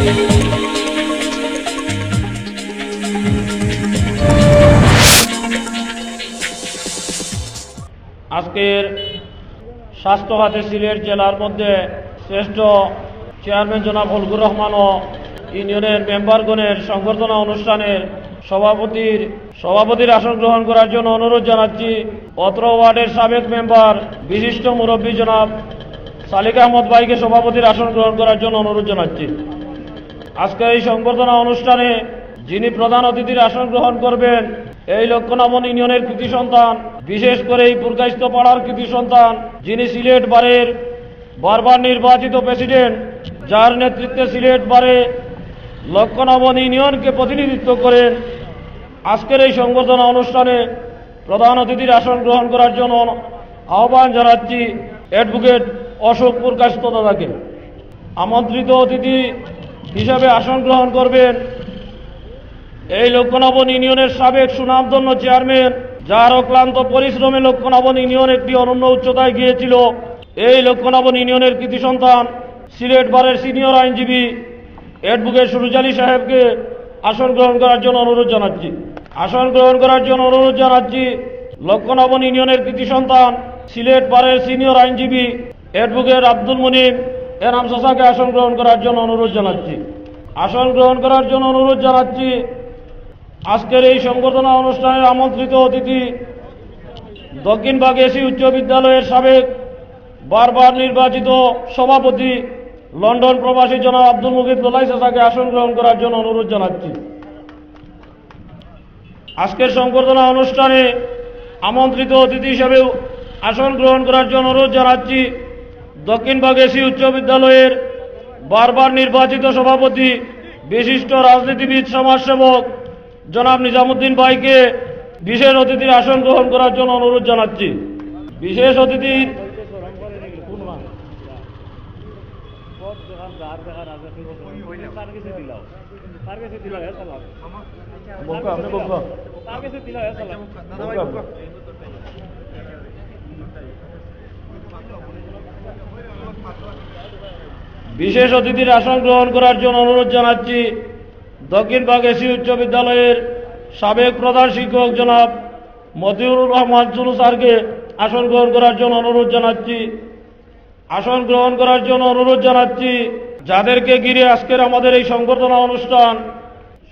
আজকের স্বাস্থ্য খাতে সিলেট জেলার মধ্যে শ্রেষ্ঠ চেয়ারম্যান জনাব হলকুর রহমান ও ইউনিয়নের মেম্বারগণের সংবর্ধনা অনুষ্ঠানের সভাপতির আসন গ্রহণ করার জন্য অনুরোধ জানাচ্ছি। অত্র ওয়ার্ডের সাবেক মেম্বার বিশিষ্ট মুরব্বী জনাব সালিক আহমদ ভাইকে সভাপতির আসন গ্রহণ করার জন্য অনুরোধ জানাচ্ছি। আজকের এই সংবর্ধনা অনুষ্ঠানে যিনি প্রধান অতিথির আসন গ্রহণ করবেন, এই লক্ষ্যনবন ইউনিয়নের কৃতি সন্তান, বিশেষ করে এই পুরকাইস্ত পাড়ার কৃতি সন্তান, যিনি সিলেট বারের বারবার নির্বাচিত প্রেসিডেন্ট, যার নেতৃত্বে সিলেট বারে লক্ষ্যনবন ইউনিয়নকে প্রতিনিধিত্ব করেন। আজকের এই সংবর্ধনা অনুষ্ঠানে প্রধান অতিথির আসন গ্রহণ করার জন্য আহ্বান জানাচ্ছি অ্যাডভোকেট অশোক পুরকাইস্ত দাদাকে। আমন্ত্রিত অতিথি হিসাবে আসন গ্রহণ করবেন এই লক্ষ্যনবন ইউনিয়নের সাবেক সুনামধন্য চেয়ারম্যান, যার অক্লান্ত পরিশ্রমে লক্ষ্যনবন ইউনিয়ন একটি অনন্য উচ্চতায় গিয়েছিল। এই লক্ষ্যনবন ইউনিয়নের কৃতি সন্তান সিলেট বারের সিনিয়র আইনজীবী অ্যাডভোকেট সুরুজ আলী সাহেবকে আসন গ্রহণ করার জন্য অনুরোধ জানাচ্ছি। আসন গ্রহণ করার জন্য অনুরোধ জানাচ্ছি লক্ষ্যনবন ইউনিয়নের কৃতি সন্তান সিলেট বারের সিনিয়র আইনজীবী অ্যাডভোকেট আব্দুল মুনিম এনাম চাচাকে আসন গ্রহণ করার জন্য অনুরোধ জানাচ্ছি। আসন গ্রহণ করার জন্য অনুরোধ জানাচ্ছি আজকের এই সংবর্ধনা অনুষ্ঠানের আমন্ত্রিত অতিথি দক্ষিণবাগ এসি উচ্চ বিদ্যালয়ের সাবেক বারবার নির্বাচিত সভাপতি লন্ডন প্রবাসী জনাব আব্দুল মুকিত লোলাই চাচাকে আসন গ্রহণ করার জন্য অনুরোধ জানাচ্ছি। আজকের সংবর্ধনা অনুষ্ঠানে আমন্ত্রিত অতিথি হিসেবে আসন গ্রহণ করার জন্য অনুরোধ জানাচ্ছি দক্ষিণবাগ এসি উচ্চ বিদ্যালয়ের বারবার নির্বাচিত সভাপতি, বিশিষ্ট রাজনীতিবিদ, সমাজসেবক জনাব নিজামুদ্দিন ভাইকে বিশেষ অতিথির আসন গ্রহণ করার জন্য অনুরোধ জানাচ্ছি। বিশেষ অতিথির বিশেষ অতিথির আসন গ্রহণ করার জন্য অনুরোধ জানাচ্ছি দক্ষিণবাগ এসি উচ্চ বিদ্যালয়ের সাবেক প্রধান শিক্ষক জনাব মতিউর রহমান চুলু স্যারকে আসন গ্রহণ করার জন্য অনুরোধ জানাচ্ছি। আসন গ্রহণ করার জন্য অনুরোধ জানাচ্ছি যাদেরকে ঘিরে আজকের আমাদের এই সংবর্ধনা অনুষ্ঠান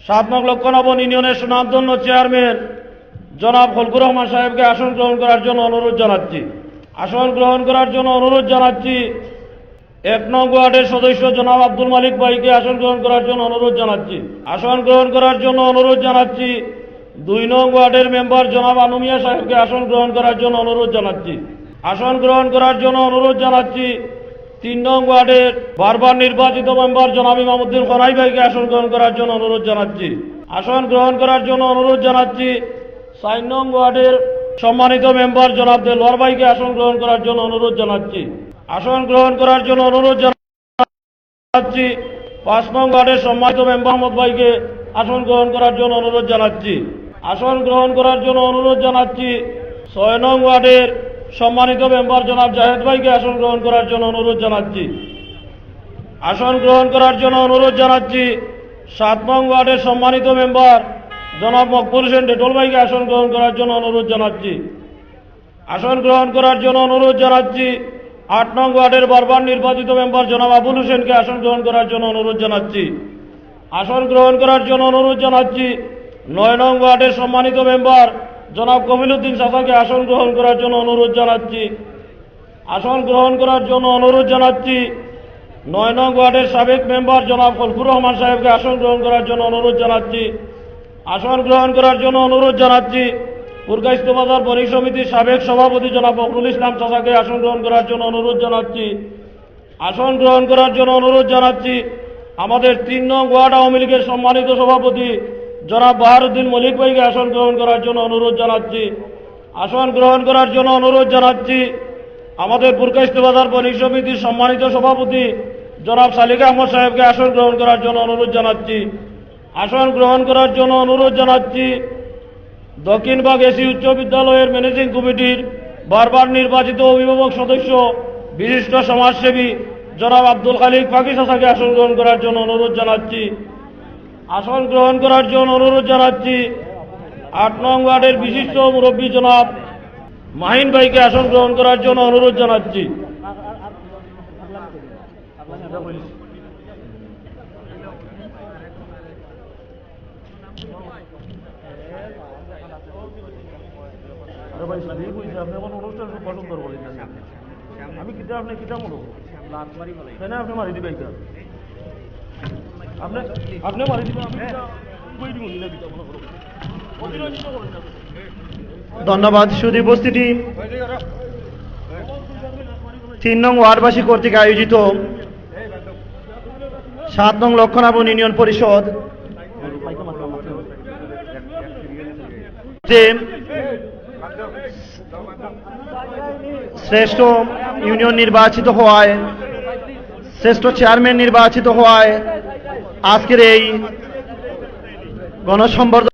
৭ নং লক্ষ্যনবন ইউনিয়নের সুনামধন্য চেয়ারম্যান জনাব হলকুর রহমান সাহেবকে আসন গ্রহণ করার জন্য অনুরোধ জানাচ্ছি। আসন গ্রহণ করার জন্য অনুরোধ জানাচ্ছি ১ নং ওয়ার্ডের সদস্য জনাব আব্দুল মালিক ভাইকে আসন গ্রহণ করার জন্য অনুরোধ জানাচ্ছি। আসন গ্রহণ করার জন্য অনুরোধ জানাচ্ছি ২ নং ওয়ার্ডের মেম্বার জনাব আনুমিয়া সাহেবকে আসন গ্রহণ করার জন্য অনুরোধ জানাচ্ছি। আসন গ্রহণ করার জন্য অনুরোধ জানাচ্ছি ৩ নং ওয়ার্ডের বারবার নির্বাচিত মেম্বার জনাব ইমামউদ্দিন খনাই ভাইকে আসন গ্রহণ করার জন্য অনুরোধ জানাচ্ছি। আসন গ্রহণ করার জন্য অনুরোধ জানাচ্ছি ৪ নং ওয়ার্ডের সম্মানিত মেম্বার জনাব দেলোয়ার ভাইকে আসন গ্রহণ করার জন্য অনুরোধ জানাচ্ছি। আসন গ্রহণ করার জন্য অনুরোধ জানাচ্ছি ৫ নং ওয়ার্ডের সম্মানিত মেম্বার আহমদ ভাইকে আসন গ্রহণ করার জন্য অনুরোধ জানাচ্ছি। আসন গ্রহণ করার জন্য অনুরোধ জানাচ্ছি ৬ নং ওয়ার্ডের সম্মানিত মেম্বার জনাব জাহেদ ভাইকে আসন গ্রহণ করার জন্য অনুরোধ জানাচ্ছি। আসন গ্রহণ করার জন্য অনুরোধ জানাচ্ছি ৭ নং ওয়ার্ডের সম্মানিত মেম্বার জনাব মকবুল হোসেন ডেটল ভাইকে আসন গ্রহণ করার জন্য অনুরোধ জানাচ্ছি। আসন গ্রহণ করার জন্য অনুরোধ জানাচ্ছি ৮ নং ওয়ার্ডের বারবার নির্বাচিত মেম্বার জনাব আবুল হোসেনকে আসন গ্রহণ করার জন্য অনুরোধ জানাচ্ছি। আসন গ্রহণ করার জন্য অনুরোধ জানাচ্ছি ৯ নং ওয়ার্ডের সম্মানিত মেম্বার জনাব কবিলউদ্দিন চাচাকে আসন গ্রহণ করার জন্য অনুরোধ জানাচ্ছি। আসন গ্রহণ করার জন্য অনুরোধ জানাচ্ছি ৯ নং ওয়ার্ডের সাবেক মেম্বার জনাব হলকুর রহমান সাহেবকে আসন গ্রহণ করার জন্য অনুরোধ জানাচ্ছি। আসন গ্রহণ করার জন্য অনুরোধ জানাচ্ছি পুরকাইস্ত বাজার বণিক সমিতির সাবেক সভাপতি জনাব ফখরুল ইসলাম চাচাকে আসন গ্রহণ করার জন্য অনুরোধ জানাচ্ছি। আসন গ্রহণ করার জন্য অনুরোধ জানাচ্ছি আমাদের ৩ নং ওয়ার্ড আওয়ামী লীগের সম্মানিত সভাপতি জনাব বাহারউদ্দিন মলিক ভাইকে আসন গ্রহণ করার জন্য অনুরোধ জানাচ্ছি। আসন গ্রহণ করার জন্য অনুরোধ জানাচ্ছি আমাদের পুরকাইস্ত বাজার বণিক সমিতির সম্মানিত সভাপতি জনাব সালিক আহমদ সাহেবকে আসন গ্রহণ করার জন্য অনুরোধ জানাচ্ছি। আসন গ্রহণ করার জন্য অনুরোধ জানাচ্ছি দক্ষিণবাগ এসি উচ্চ বিদ্যালয়ের ম্যানেজিং কমিটির বারবার নির্বাচিত অভিভাবক সদস্য, বিশিষ্ট সমাজসেবী জনাব আব্দুল খালিক ফাঁকি চাচাকে আসন গ্রহণ করার জন্য অনুরোধ জানাচ্ছি। আসন গ্রহণ করার জন্য অনুরোধ জানাচ্ছি 8 নং ওয়ার্ডের বিশিষ্ট মুরব্বী জনাব মাহিন ভাইকে আসন গ্রহণ করার জন্য অনুরোধ জানাচ্ছি। আমি কিতা আপনি কিতা মনে আপনি মারি দিবেন আপনি মারি দিবেন। ধন্যবাদ। সুধী উপস্থিতি, 3 নং ওয়ার্ডবাসী কর্তৃক আয়োজিত 7 নং লক্ষণাবন ইউনিয়ন পরিষদ যে শ্রেষ্ঠ ইউনিয়ন নির্বাচিত হওয়ায়, শ্রেষ্ঠ চেয়ারম্যান নির্বাচিত হওয়ায় আজকের এই গণসংবর্ধনা